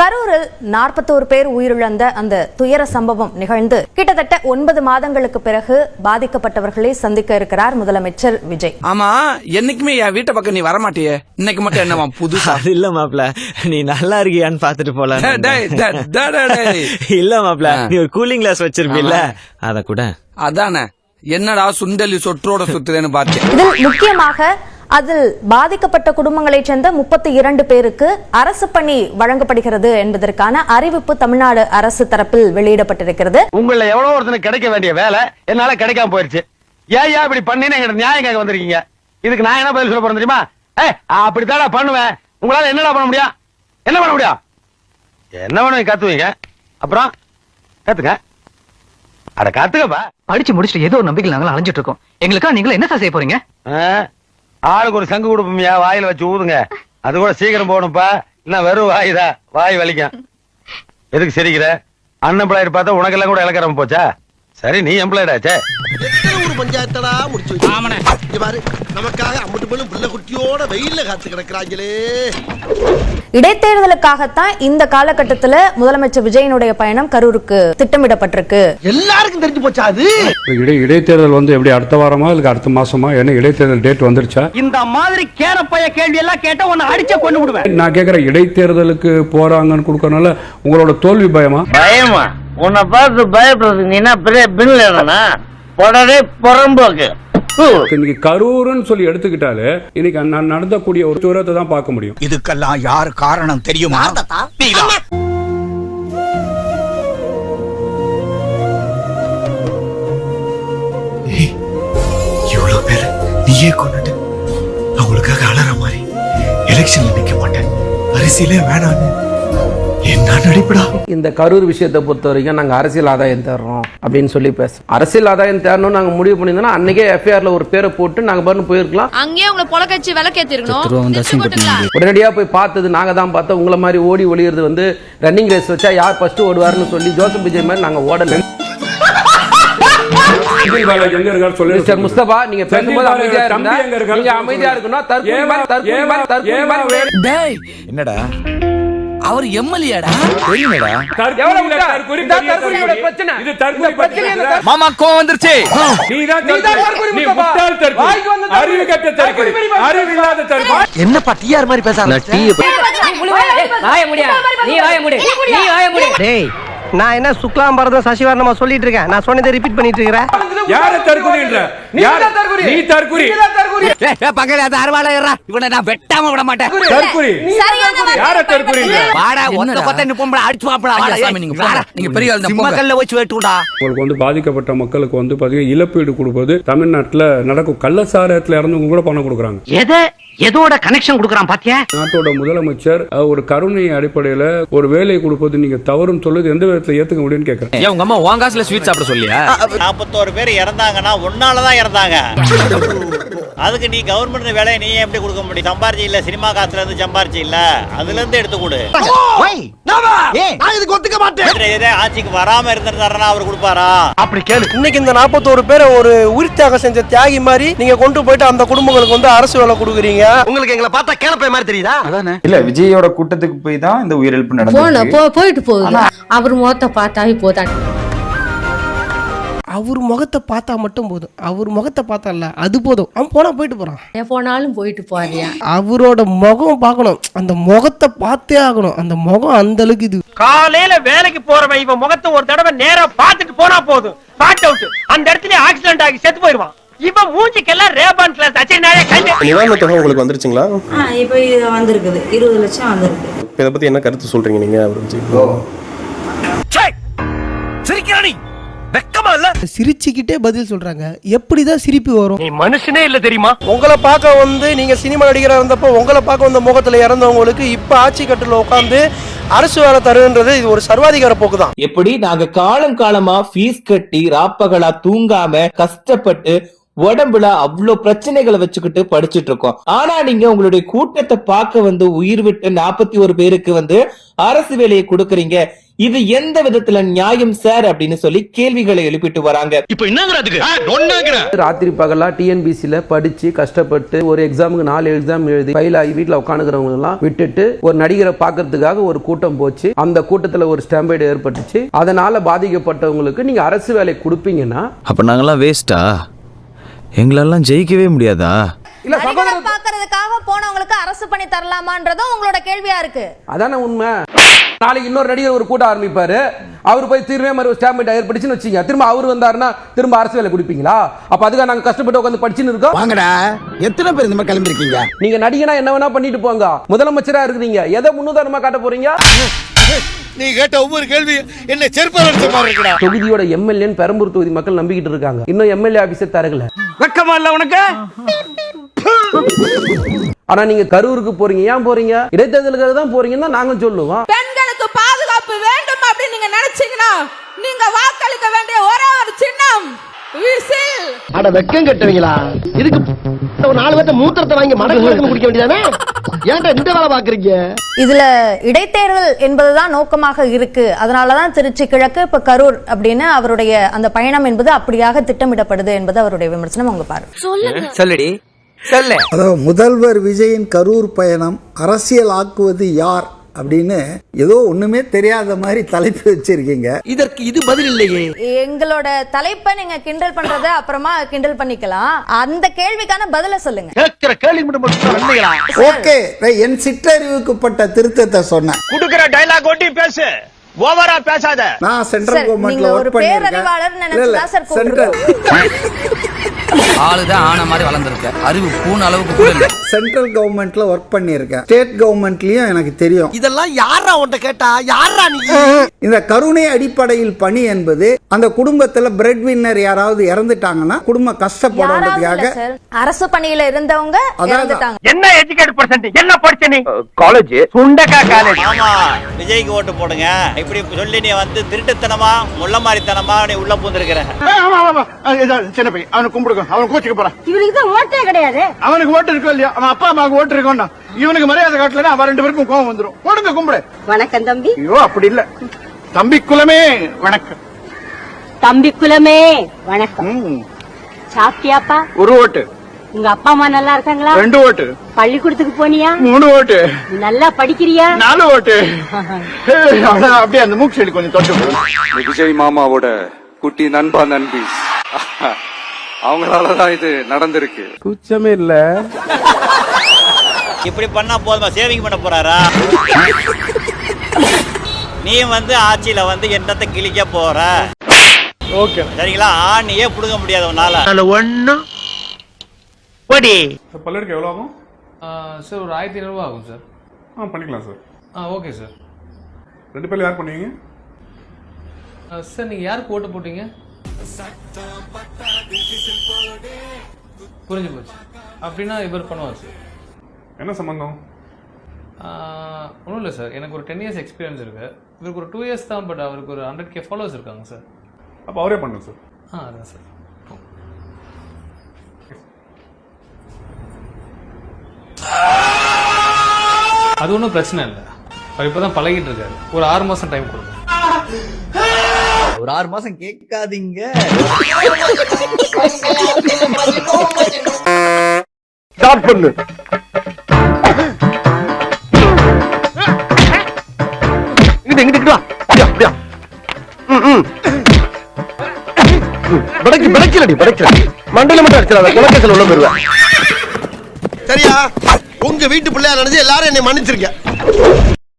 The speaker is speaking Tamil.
கரூரில் 41 பேர் உயிரிழந்த அந்த துயர சம்பவம் நிகழ்ந்து கிட்டத்தட்ட 9 மாதங்களுக்கு பிறகு பாதிக்கப்பட்டவர்களை சந்திக்க இருக்கிறார் முதலமைச்சர் விஜய். ஆமா, என்னைக்குமே என் வீட்டை பக்கம் நீ வரமாட்டியே, இன்னைக்கு மட்டும் என்னவா புதுசா? இல்ல மாப்ள, நீ நல்லா இருக்கியான்னு பாத்துட்டு போலாம். இல்ல மாப்ள, நீ ஒரு கூலிங் கிளாஸ் வச்சிருப்பீல்ல, அத கூட. அதானே, என்னடா சுண்டலி சொற்றோட சுத்துறேன்னு பார்த்தேன். இதில் முக்கியமாக அதில் பாதிக்கப்பட்ட குடும்பங்களைச் சேர்ந்த 32 பேருக்கு அரசு பணி வழங்கப்படுகிறது என்பதற்கான அறிவிப்பு தமிழ்நாடு அரசு தரப்பில் வெளியிடப்பட்டிருக்கிறது. உங்கள எவ்வளவு ஒருத்தனுக்கு கிடைக்க வேண்டிய வேலை என்னால கிடைக்காம போயிருச்சு. ஏன் இப்படி பண்ணின்னு எங்க நியாயம் கேட்க வந்திருக்கீங்க? இதுக்கு நான் என்ன பதில் சொல்ல போறேன் தெரியுமா? அப்படித்தாடா பண்ணுவேன். உங்களால என்னடா பண்ண முடியும்? என்ன பண்ண முடியும்? என்ன பண்ணுவீங்க? கத்துவீங்க, அப்புறம் கத்துக்க. அட கத்துக்கப்பா. படிச்சு முடிச்சுட்டு ஏதோ ஒரு நம்பிக்கை நாங்களும் அலைஞ்சிட்டு இருக்கோம். எங்களுக்கா நீங்களும் என்ன செய்ய போறீங்க? ஆளுக்கு ஒரு சங்கு கொடுப்போம்யா, வாயில வச்சு ஊதுங்க. அது கூட சீக்கிரம் போகணும்ப்பா, இல்ல வெறும் வாய்தா, வாய் வலிக்கும். எதுக்கு சிரிக்கிற? அன்எம்ப்ளாய்டு பார்த்தா உனக்கெல்லாம் கூட இலக்கரம் போச்சா? சரி, நீ எம்ப்ளாய்டு ஆச்சே. பஞ்சாயத்தடா முடிச்சு வச்சு நமக்காக அம்மட்டு போலும் புள்ள குட்டியோட வெயில்ல காத்து கிடக்குறாங்களே. இடைத்தேர்தலுக்காகத்தான் இந்த காலகட்டத்தில் முதலமைச்சர் விஜயனுடைய பயணம் கரூருக்கு திட்டமிடப்பட்டிருக்கு. எல்லாருக்கும் தெரிஞ்சு போச்சா? அது இடைத்தேர்தல் வந்து எப்படி அடுத்த வாரமா இல்ல அடுத்த மாசமா? என்ன இடைத்தேர்தல் டேட் வந்துருச்சா? இந்த மாதிரி கேரப்பைய கேள்வி எல்லாம் கேட்டா உன்னை அடிச்சே கொண்டு விடுவேன். நான் கேக்குறேன், இடைத்தேர்தலுக்கு போறாங்கன்னு கொடுக்கறனால உங்களோட தோல்வி பயமா? பயமா? உன்னை பார்த்து பயப்படுறது நீ என்ன பெரிய பின்லேனா? உடனே புறம்போக்கு. இன்னைக்கு கரூர்னு சொல்லி எடுத்துக்கிட்டாலே இன்னைக்கு நடந்தக்கூடிய ஒரு தூரத்தை தான் பார்க்க முடியும். இதுக்கெல்லாம் யார் காரணம் தெரியுமா? இவ்வளவு பேர் நீயே கொண்டுட்டு அவங்களுக்காக அலற மாதிரி எலெக்ஷன்ல நிக்க மாட்டேன், அரசியலே வேணான்னு என்ன நடிப்படா? இந்த கரூர் விஷயத்தை பொறுத்த வரைக்கும் நாங்க அரசியல் ஆதாயம் தேடுறோம் அப்படின்னு சொல்லி பேசுறோம். அரசியல் ஆதாயம் தேடணும் நாங்க முடிவு பண்ணியிருந்தோம்னா அன்னைக்கே எஃப்ஐஆர்ல ஒரு பேரை போட்டு நாங்க பாருன்னு போயிருக்கலாம். அங்கேயே உங்களை பொலக்கட்சி விளக்கேத்திருக்கணும். உடனடியா போய் பார்த்தது நாங்க தான் பார்த்தோம். உங்களை மாதிரி ஓடி ஒளியறது வந்து ரன்னிங் ரேஸ் வச்சா யார் ஃபர்ஸ்ட் ஓடுவாருன்னு சொல்லி ஜோசப் விஜய் மாதிரி நாங்க ஓடல. முஸ்தபா, நீங்க பேசும்போது அமைதியா இருந்தா, நீங்க அமைதியா இருக்கணும். என்னடா அவர் எம்எல்ஏடா? மாமா கோவம் வந்துருச்சு. என்னப்பா டிஆர் மாதிரி பேசுறாங்க? நான் என்ன சுக்லாம் பரதம் சசிவர்ணமா சொல்லிட்டு இருக்கேன். நான் சொன்னதை ரிப்பீட் பண்ணிட்டு இருக்கேன். யார தற்குறின்ற? யார தற்குறி? நீ தற்குறி. பக்கத்துல அந்த அரவாளையறா, இவனை நான் வெட்டாம விட மாட்டேன். தற்குறி. யார தற்குறின்ற? வாடா, ஒத்த கொத்த நிப்பம்பள அடிச்சு வாப்படா. வாடா, நீங்க பெரிய ஆளு, மக்கள்ல வச்சு வெட்டுடா. உங்களுக்கு வந்து பாதிக்கப்பட்ட மக்களுக்கு வந்து பாத்தீங்கன்னா இழப்பீடு கொடுப்பது தமிழ்நாட்டுல நடக்கும். கள்ளசாரத்துல இறந்தவங்க கூட பணம் கொடுக்குறாங்க. எதோட கனெக்ஷன் கொடுக்கறான் பாத்தியா? நாட்டோட முதலமைச்சர் ஒரு கருணை அடிப்படையில ஒரு வேலை கொடுப்பது நீங்க தவறுன்னு சொல்லுது எந்த விதத்துல ஏத்துக்க முடியும்னு கேக்குறேன். உங்க அம்மா வாங்காஸ்ல ஸ்வீட் சாப்பிட சொல்லியா? 41 பேர் இறந்தாங்கன்னா உன்னாலதான் இறந்தாங்க. அதுக்கு நீ கவர்மெண்ட் வேலையை நீ எப்படி கொடுக்க முடியும்? சம்பாரிச்சு இல்ல, சினிமா காசுல இருந்து சம்பாரிச்சு இல்ல, அதுல இருந்து எடுத்து கொடு. ஆட்சிக்கு வராம இருந்திருந்தாருன்னா அவர் கொடுப்பாரா? அப்படி கேளு. இன்னைக்கு இந்த 41 பேரை ஒரு உயிர் தியாகம் செஞ்ச தியாகி மாதிரி நீங்க கொண்டு போயிட்டு அந்த குடும்பங்களுக்கு வந்து அரசு வேலை கொடுக்குறீங்க. உங்களுக்கு எங்களை பார்த்தா கேளப்பை மாதிரி தெரியுதா? இல்ல, விஜயோட கூட்டத்துக்கு போய் தான் இந்த உயிரிழப்பு நடந்தது. போயிட்டு போகுது. அவர் முகத்தை பார்த்தாவே போதான். அவர் முகத்தை பார்த்தா மட்டும் போதும். அவர் முகத்தை பார்த்தா இல்ல, அது போதும். அவன் போனா போயிட்டு போறான். போனாலும் போயிட்டு போறியா? அவரோட முகம் பார்க்கணும். அந்த முகத்தை பார்த்தே ஆகணும். அந்த முகம் அந்த அளவுக்கு இது. காலையில வேலைக்கு போறவன் இவன் முகத்தை ஒரு தடவை நேரா பார்த்துட்டு போனா போதும். பாட் அவுட். அந்த இடத்துல ஆக்சிடென்ட் ஆகி செத்து போயிடுவான். இவன் மூஞ்சிக்கெல்லாம் ரேபான் கிளாஸ் அச்சைனாலே கண்டு. நிவாரண தொகை உங்களுக்கு வந்துருச்சுங்களா? இப்போ இது வந்திருக்குது, 20 லட்சம் வந்திருக்கு. இத பத்தி என்ன கருத்து சொல்றீங்க நீங்க? சிரிக்கிறானி வெக்கமா இல்ல? சிரிச்சுக்கிட்டே பதில் சொல்றாங்க. எப்படிதான் சிரிப்பு வரும்? நீ மனுஷனே இல்ல தெரியுமா? உங்களை பார்க்க வந்து நீங்க சினிமா நடிகரா இருந்தப்போ உங்களை பார்க்க வந்த முகத்துல இறந்தவங்களுக்கு இப்ப ஆட்சி கட்டுல உட்காந்து அரசு வேலை தருன்றது இது ஒரு சர்வாதிகார போக்குதான். எப்படி நாங்க காலம் காலமா ஃபீஸ் கட்டி ராப்பகலா தூங்காம கஷ்டப்பட்டு உடம்புல அவ்வளவு பிரச்சனைகளை வச்சுக்கிட்டு படிச்சுட்டு இருக்கோம். ஆனா நீங்க உங்களுடைய கூட்டத்தை பார்க்க வந்து உயிர் விட்டு 41 பேருக்கு வந்து அரசு வேலையை கொடுக்கறீங்க. இது எந்த விதத்துல நியாயம் சார் அப்படின்னு சொல்லி கேள்விகளை எழுப்பிட்டு வராங்க. இப்ப என்னங்கிறதுக்கு ராத்திரி பகலா டிஎன்பிசில படிச்சு கஷ்டப்பட்டு ஒரு எக்ஸாமுக்கு 4 எக்ஸாம் எழுதி ஃபெயில் ஆகி வீட்டுல உட்காந்துக்கிறவங்க எல்லாம் விட்டுட்டு ஒரு நடிகரை பாக்குறதுக்காக ஒரு கூட்டம் போச்சு. அந்த கூட்டத்துல ஒரு ஸ்டாம்பேடு ஏற்பட்டுச்சு. அதனால பாதிக்கப்பட்டவங்களுக்கு நீங்க அரசு வேலை கொடுப்பீங்கன்னா அப்ப நாங்கெல்லாம் வேஸ்டா? எங்களெல்லாம் ஜெயிக்கவே முடியாதா? இல்ல நடிகரை பார்க்கறதுக்காக போனவங்களுக்கு அரசு பண்ணி தரலாமான்றதும் உங்களோட கேள்வியா இருக்கு. அதானே உண்மை. நாளைக்கு இன்னொரு நடிகர் ஒரு கூட்டம் ஆரம்பிப்பாரு, அவர் போய் திரும்ப மாதிரி ஸ்டாம்பேட் ஏற்படுச்சுன்னு வச்சுங்க, திரும்ப அவர் வந்தாருன்னா திரும்ப அரசு வேலை கொடுப்பீங்களா? அப்ப அதுக்காக நாங்க கஷ்டப்பட்டு உட்காந்து படிச்சுன்னு இருக்கோம். வாங்கடா, எத்தனை பேர் இந்த மாதிரி கிளம்பி இருக்கீங்க? நீங்க நடிகனா என்ன வேணா பண்ணிட்டு போங்க, முதலமைச்சரா இருக்கிறீங்க, எதை முன்னுதாரணமா காட்ட போறீங்க? நீ கேட்ட ஒவ்வொரு கேள்வி என்ன செருப்பால தொகுதியோட எம்எல்ஏ பெரம்பூர் தொகுதி மக்கள் நம்பிக்கிட்டு இருக்காங்க. இன்னும் எம்எல்ஏ ஆபீஸர் தரகல. வெக்கமா இல்ல உனக்கு? ஆனா நீங்க கரூருக்கு போறீங்க, ஏன் போறீங்க? இடைத்தேர்தலுக்காக தான் போறீங்கன்னு தான் நாங்க சொல்லுவோம். பெண்களுக்கு பாதுகாப்பு வேண்டும் அப்படின்னு நீங்க நினைச்சீங்கன்னா நீங்க வாக்களிக்க வேண்டிய ஒரே ஒரு சின்னம் விசில். அட வெக்கம் கட்டுவீங்களா? இதுக்கு ஒரு 4 பேர்த்த மூத்திரத்தை வாங்கி மடக்கு குடிக்க வேண்டியதானே? ஏன்டா இந்த வேலை பாக்குறீங்க? இதுல இடைத்தேர்தல் என்பதுதான் நோக்கமாக இருக்கு. அதனாலதான் திருச்சி கிழக்கு இப்ப கரூர் அப்படின்னு அவருடைய அந்த பயணம் என்பது அப்படியாக திட்டமிடப்படுது என்பது அவருடைய விமர்சனம். அவங்க பாருங்க. சொல்லுடி சொல்லு. அதாவது முதல்வர் விஜயின் கரூர் பயணம் அரசியல் ஆக்குவது யார் அப்படின்னு ஏதோ ஒண்ணுமே தெரியாத மாதிரி தலைப்பு வச்சிருக்கீங்க. இதற்கு இது பதில் இல்லையே. எங்களோட தலைப்பை நீங்க கிண்டல் பண்றத அப்புறமா கிண்டல் பண்ணிக்கலாம். அந்த கேள்விக்கான பதில சொல்லுங்க. கேட்கிற கேள்வி மட்டும் ஓகே, என் சிற்றறிவுக்குப்பட்ட திருத்தத்தை சொன்னேன். குடுக்கிற டயலாக் ஒட்டி பேசு, ஓவரா பேசாத. நான் சென்ட்ரல் கவர்மெண்ட்ல ஒரு ஒர்க் பேரறிவாளர் நினைச்சதா சார் சென்ட்ரல் ஆளுதான் ஆன மாதிரி வளர்ந்துருக்க, அறிவு பூன அளவுக்கு கூட இல்ல. சென்ட்ரல் கவர்மெண்ட்ல ஒர்க் பண்ணியிருக்கேன். ஸ்டேட் கவர்மெண்ட்லயும் எனக்கு தெரியும். இதெல்லாம் யாரா உன்கிட்ட கேட்டா? யாரா நீ? இந்த கருணை அடிப்படையில் பணி என்பது அந்த குடும்பத்துல பிரெட் வின்னர் யாராவது இறந்துட்டாங்கன்னா குடும்பம் கஷ்டப்படுறதுக்காக அரசு பணியில இருந்தவங்க இறந்துட்டாங்க. என்ன எஜுகேட் பர்சன்ட்? என்ன படிச்ச நீ? காலேஜ், சுண்டக்கா காலேஜ். ஆமா, விஜய்க்கு ஓட்டு போடுங்க இப்படி சொல்லி நீ வந்து திருட்டுத்தனமா முள்ளமாரித்தனமா நீ உள்ள பூந்திருக்கிற. சின்ன பையன், அவனுக்கு கும்பிடுங்க, அவன் கோச்சுக்கு போறான். இவருக்கு தான் ஓட்டே கிடையாது. அவனுக்கு ஓட்டு இருக்கோ இல்லையா? அவன் அப்பா அம்மாவுக்கு ஓட்டு இருக்கோம்னா இவனுக்கு மரியாதை காட்டலன்னா அவன் 2 பேருக்கும் கோவம் வந்துடும். போடுங்க, கும்பிடு. வணக்கம் தம்பி. ஐயோ அப்படி இல்ல, தம்பி குலமே வணக்கம். தம்பி குலமே வணக்கம். சாப்பிட்டியாப்பா? ஒரு ஓட்டு. உங்க அப்பா அம்மா நல்லா இருக்காங்களா? 2 ஓட்டு. பள்ளிக்கூடத்துக்கு போனியா? 3 ஓட்டு. நல்லா படிக்கிறியா? 4 ஓட்டு. அப்படியே அந்த மூக்கு செடி கொஞ்சம் தொட்டு. விஜய் மாமாவோட குட்டி நண்பா நண்பி அவங்களாலதான் இது நடந்திருக்கு. கூச்சமே இல்ல. இப்படி பண்ணா போதுமா? சேவிங் பண்ண போறாரா? நீ வந்து ஆட்சியில வந்து என்னத்தை கிழிக்க போற? ஓகே சரிங்களா? ஆணியே புடுங்க முடியாது உன்னால. ஒண்ணும் படி. பல்லருக்கு எவ்வளோ ஆகும் சார்? ஒரு 1500 ரூபா ஆகும் சார். பண்ணிக்கலாம் சார். Okay sir. 2 பேர்ல யார் பண்ணுவீங்க சார்? நீங்க யாருக்கு ஓட்டு போட்டீங்க? புரிஞ்சு போச்சு. அப்படின்னா இவர் பண்ணுவார் சார். என்ன சம்பந்தம்? ஒன்றும் இல்லை சார், எனக்கு ஒரு 10 இயர்ஸ் எக்ஸ்பீரியன்ஸ் இருக்கு. இவருக்கு ஒரு 2 இயர்ஸ் தான், பட் அவருக்கு ஒரு 100K ஃபாலோவர்ஸ் இருக்காங்க சார். அப்போ அவரே பண்ணுங்க சார். அதான் சார். அது ஒன்றும் பிரச்சனை இல்லை. அவர் இப்போதான் பழகிட்டு இருக்காரு. ஒரு 6 மாசம் டைம் கொடுங்க. ஒரு 6 மாசம் கேட்காதீங்க. ஸ்டார்ட் பண்ணு. இங்கிட்டு வா. அப்படியா? படைக்கல மண்டல மட்டும் அடிச்சிடாத, குலக்கேசல் உள்ள போயிருவேன். சரியா? உங்க வீட்டு பிள்ளையா நினைச்சு எல்லாரும் என்னை மன்னிச்சிருக்க.